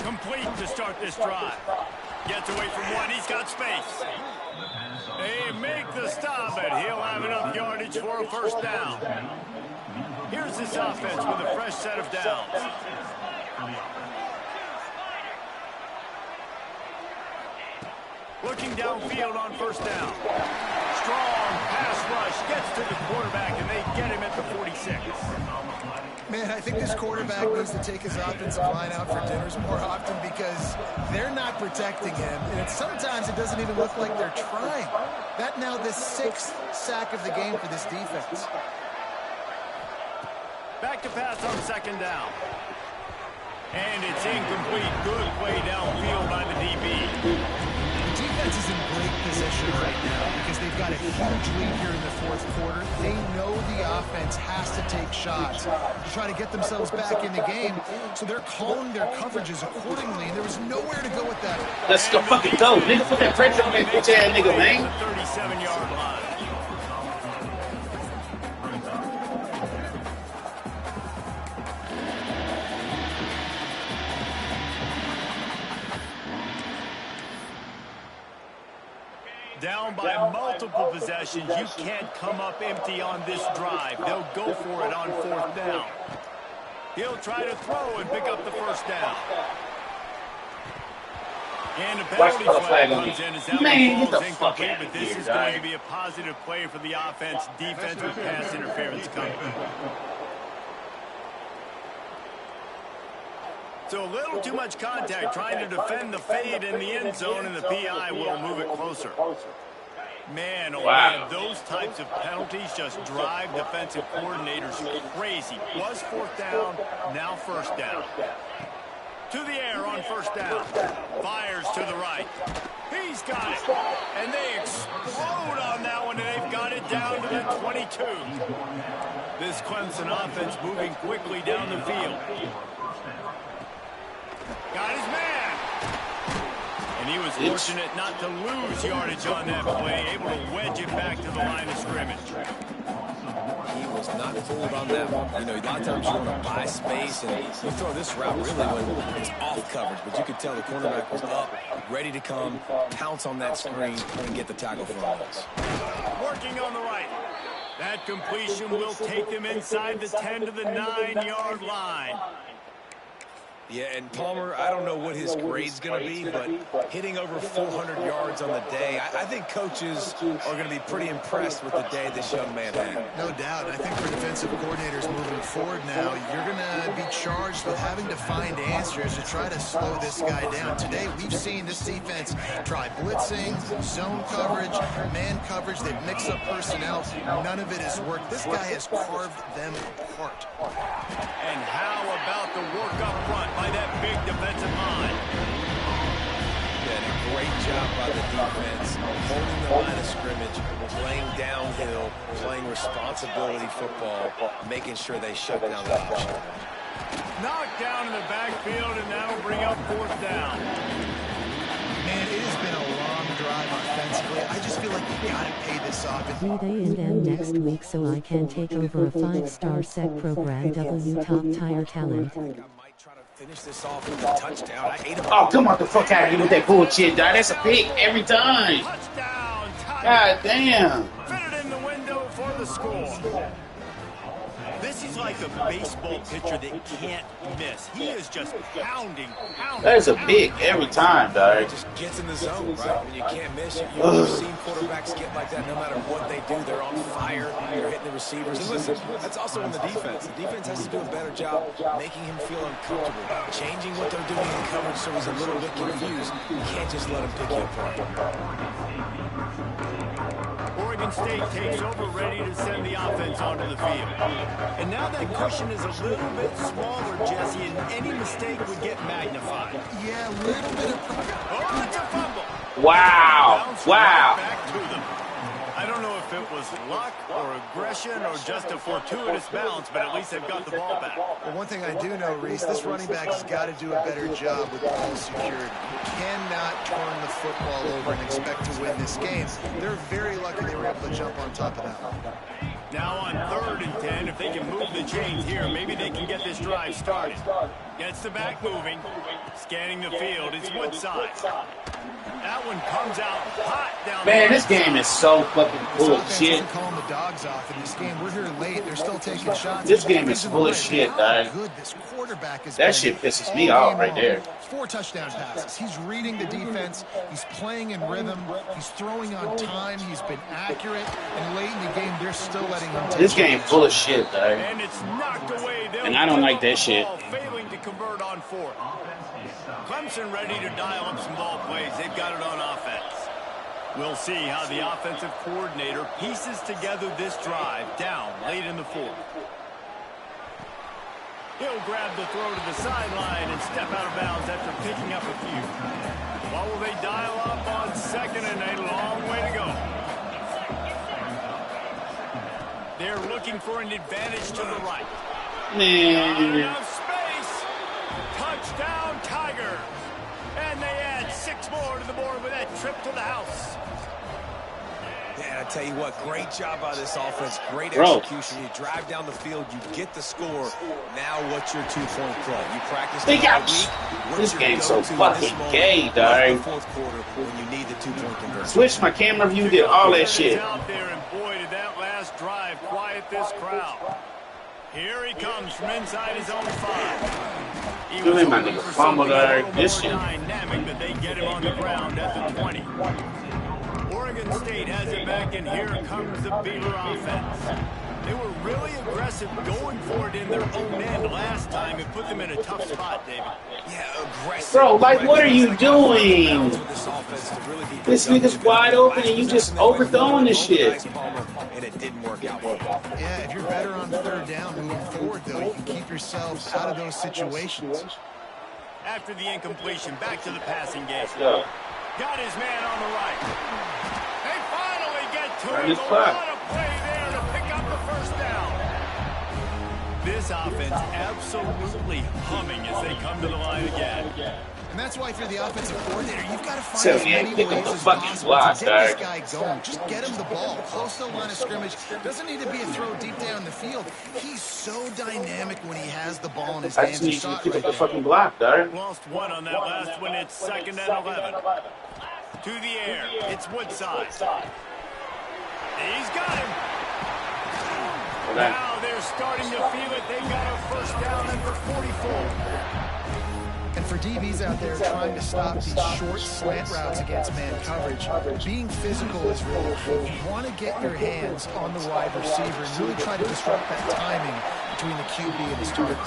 Complete to start this drive. Gets away from one. He's got space. They make the stop, and he'll have enough yardage for a first down. Here's this offense with a fresh set of downs. Looking downfield on first down. Strong pass rush gets to the quarterback, and they get him at the 46. Man, I think this quarterback needs to take his offensive line out for dinners more often because they're not protecting him. And sometimes it doesn't even look like they're trying. That now the 6th sack of the game for this defense. Back to pass on 2nd down. And it's incomplete. Good play downfield by the DB. The defense is in great position right now because they've got a huge lead here in the 4th quarter. They know the offense has to take shots to try to get themselves back in the game, so they're calling their coverages accordingly, and there was nowhere to go with that. Let's go fucking go, nigga. Put that pressure on that bitch ass nigga, man. The 37-yard line. Down by multiple possessions, you can't come up empty on this drive. They'll go for it on 4th down. He'll try to throw and pick up the first down. And a penalty flag comes in as that one falls incomplete, but this is going to be a positive play for the offense. Defense with pass interference coming. So a little too much contact trying to defend the fade in the end zone, and the PI will move it closer. Man, oh man, those types of penalties just drive defensive coordinators crazy. Was 4th down, now 1st down. To the air on 1st down. Fires to the right. He's got it. And they explode on that one, and they've got it down to the 22. This Clemson offense moving quickly down the field. Got his man. And he was fortunate not to lose yardage on that play, able to wedge it back to the line of scrimmage. He was not fooled on that one. You know, a lot of times you want to buy space, and you throw this route really when it's off coverage, but you could tell the cornerback was up, ready to come, pounce on that screen, and get the tackle for a loss. Working on the right. That completion will take them inside the 10 to the 9-yard line. Yeah, and Palmer, I don't know what his grade's going to be, but hitting over 400 yards on the day, I think coaches are going to be pretty impressed with the day this young man had. No doubt. I think for defensive coordinators moving forward now, you're going to be charged with having to find answers to try to slow this guy down. Today, we've seen this defense try blitzing, zone coverage, man coverage. They've mixed up personnel. None of it has worked. This guy has carved them apart. And how about the work up front by that big defensive line? Yeah, a great job by the defense, holding the line of scrimmage, playing downhill, playing responsibility football, making sure they shut down the option. Knocked down in the backfield, and that'll bring up 4th down. Man, it has been a long drive offensively. I just feel like you got to pay this off. 3 day and end next week so I can take over a 5-star sec program. W top tire talent. Finish this off with a touchdown. Oh, come on the fuck out of here with that bullshit, dog. That's a pick every time. Touchdown, God damn. Fit it in the window for the score. This is like a baseball pitcher that can't miss. He is just pounding. That is a pick every time, dog. Just gets in the zone, right? When you can't miss, you've seen quarterbacks get like that no matter what they do. They're on fire. They're hitting the receivers. And listen, that's also on the defense. The defense has to do a better job making him feel uncomfortable, changing what they're doing in coverage so he's a little bit confused. You can't just let him pick you apart. Oregon State takes over, ready to send the offense onto the field. And now that cushion is a little bit smaller, Jesse, and any mistake would get magnified. Yeah, a little bit of... Oh, it's a fumble. Wow. Wow. Back to them. I don't know if it was luck or aggression or just a fortuitous bounce, but at least they've got the ball back. Well, one thing I do know, Reese, this running back has got to do a better job with ball security. You cannot turn the football over and expect to win this game. They're very lucky they were able to jump on top of that one. Now on 3rd and 10, if they can move the chains here, maybe they can get this drive started. Gets the back moving. Scanning the field. It's Woodside. That one comes out hot down. Man, this game is so fucking full of shit. Calling the dogs off in this game. We're here late. They're still taking shots. This game is full of shit, dog. Good this quarterback is. That shit pisses me off right there. 4 touchdown passes. He's reading the defense. He's playing in rhythm. He's throwing on time. He's been accurate. And late in the game, they're still letting him take this game full of shit, dog. And it's knocked away. And I don't like that shit. Failing to convert on 4th. Clemson ready to dial up some ball plays. They've got it on offense. We'll see how the offensive coordinator pieces together this drive down late in the 4th. He'll grab the throw to the sideline and step out of bounds after picking up a few. What will they dial up on 2nd and a long way to go? They're looking for an advantage to the right. Not enough space. Touchdown, Tigers. And they add 6 more to the board with that trip to the house. Yeah, I tell you what, great job by this offense. Great execution. You drive down the field, you get the score. Now what's your 2-point play? You practice the whole week. This game's so fucking gay, dog. 4th quarter when you need the 2-point conversion. Switch my camera view, did all that shit. Out there, and boy, did that last drive quiet this crowd. Here he comes from inside his own 5. Give him my nigga fumble there. This shit. Dynamic that they get him on the ground at the 20. Oregon State has it back, and here comes the Beeler offense. They were really aggressive going for it in their own end last time. It put them in a tough spot, David. Yeah, aggressive. Bro, like, what are you doing? This nigga's wide open, and you just overthrowing this shit. And it didn't work out. Yeah, if you're better on 3rd down moving forward, though, you can keep yourself out of those situations. After the incompletion, back to the passing game. Go. Got his man on the right. They finally get to Run him. this A clock. lot of play there to pick up the 1st down. This offense absolutely humming as they come to the line again. And that's why, if you're the offensive coordinator, you've got to find So, as yeah, many pick up ways the as fucking possible block, to get this dog. guy going. Just get him the ball. Close to the line of scrimmage. Doesn't need to be a throw deep down the field. He's so dynamic when he has the ball in his I hands. just need you to pick up the fucking block, dog. Lost 1 on that last one. It's 2nd and 11. To the air. It's Woodside. He's got him. Now they're starting to feel it. They got a 1st down at the 44. DBs out there trying to stop these short slant routes against man coverage, being physical is really key. You want to get your hands on the wide receiver and really try to disrupt that timing between the QB and his target.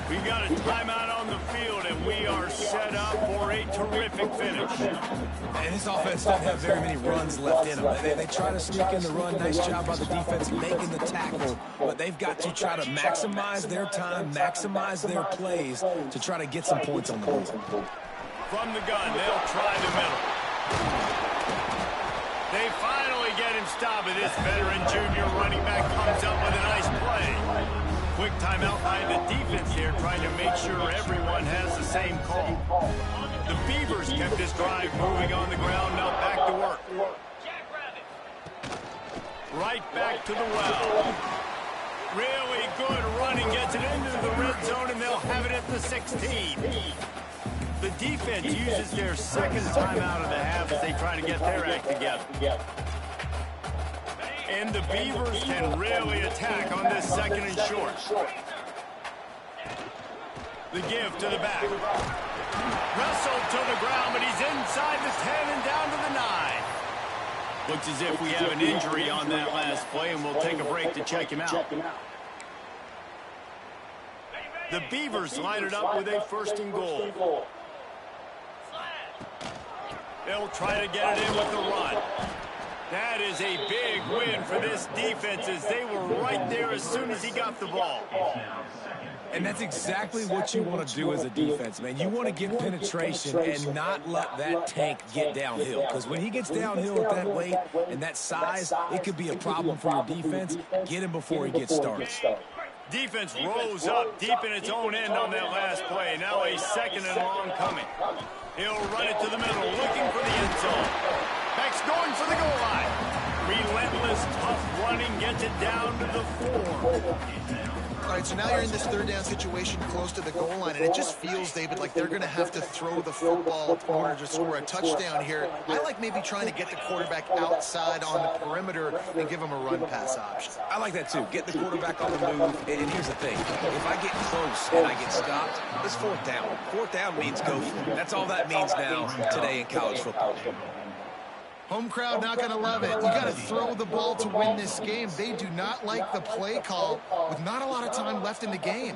We've got a timeout on the field, and we are set up for a terrific finish. And this offense doesn't have very many runs left in them. They try to sneak in the run. Nice job by the defense making the tackle, but they've got to try to maximize their time, maximize their plays to try to get some points on the board. From the gun, they'll try the middle. They finally get him stopped, and this veteran junior running back comes up with a nice play. Quick timeout by the defense here, trying to make sure everyone has the same call. The Beavers kept this drive moving on the ground, now back to work. Right back to the well. Really good running, gets it into the red zone, and they'll have it at the 16. The defense uses their second timeout of the half as they try to get their act together. And the Beavers can really attack on this second and short. The give to the back. Wrestled to the ground, but he's inside the 10 and down to the 9. Looks as if we have an injury on that last play, and we'll take a break to check him out. The Beavers line it up with a 1st and goal. They'll try to get it in with the run. That is a big win for this defense, as they were right there as soon as he got the ball. And that's exactly what you want to do as a defense, man. You want to get penetration and not let that tank get downhill. Because when he gets downhill at that weight and that size, it could be a problem for your defense. Get him before he gets started. Defense rolls up deep in its own end on that last play. Now a 2nd and long coming. He'll run it to the middle, looking for the end zone. Beck's going for the goal line. Relentless, tough running, gets it down to the 4. All right, so now you're in this 3rd down situation close to the goal line, and it just feels, David, like they're going to have to throw the football in order to score a touchdown here. I like maybe trying to get the quarterback outside on the perimeter and give him a run-pass option. I like that, too. Get the quarterback on the move. And here's the thing. If I get close and I get stopped, it's 4th down. 4th down means go for it. That's all that means now today in college football. Home crowd not going to love it. You got to throw the ball to win this game. They do not like the play call with not a lot of time left in the game.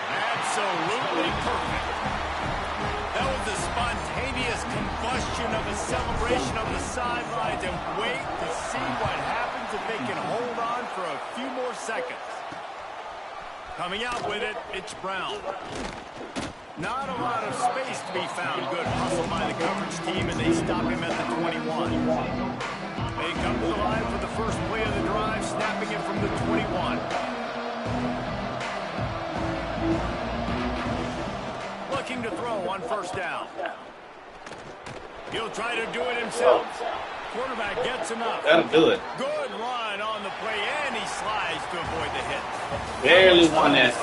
Absolutely perfect. That was a spontaneous combustion of a celebration on the sidelines, and wait to see what happens if they can hold on for a few more seconds. Coming out with it, it's Brown. Not a lot of space to be found. Good hustle by the coverage team, and they stop him at the 21. They come to the line for the first play of the drive, snapping it from the 21. Looking to throw on 1st down. He'll try to do it himself. Quarterback gets enough. That'll do it. Good run on the play, and he slides to avoid the hit. Barely won that.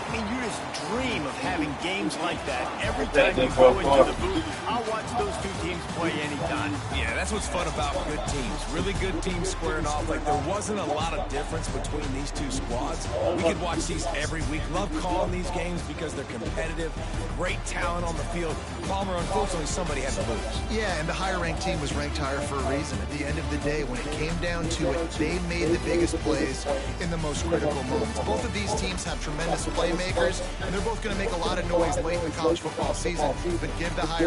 I mean, you just dream of having games like that every time you go into the booth. I'll watch those two teams play anytime. Yeah, that's what's fun about good teams. Really good teams squaring off. Like, there wasn't a lot of difference between these two squads. We could watch these every week. Love calling these games because they're competitive. Great talent on the field. Palmer, unfortunately, somebody had to lose. Yeah, and the higher-ranked team was ranked higher for a reason. At the end of the day, when it came down to it, they made the biggest plays in the most critical moments. Both of these teams have tremendous playmakers, and they're both going to make a lot of noise late in the college football season, but give the higher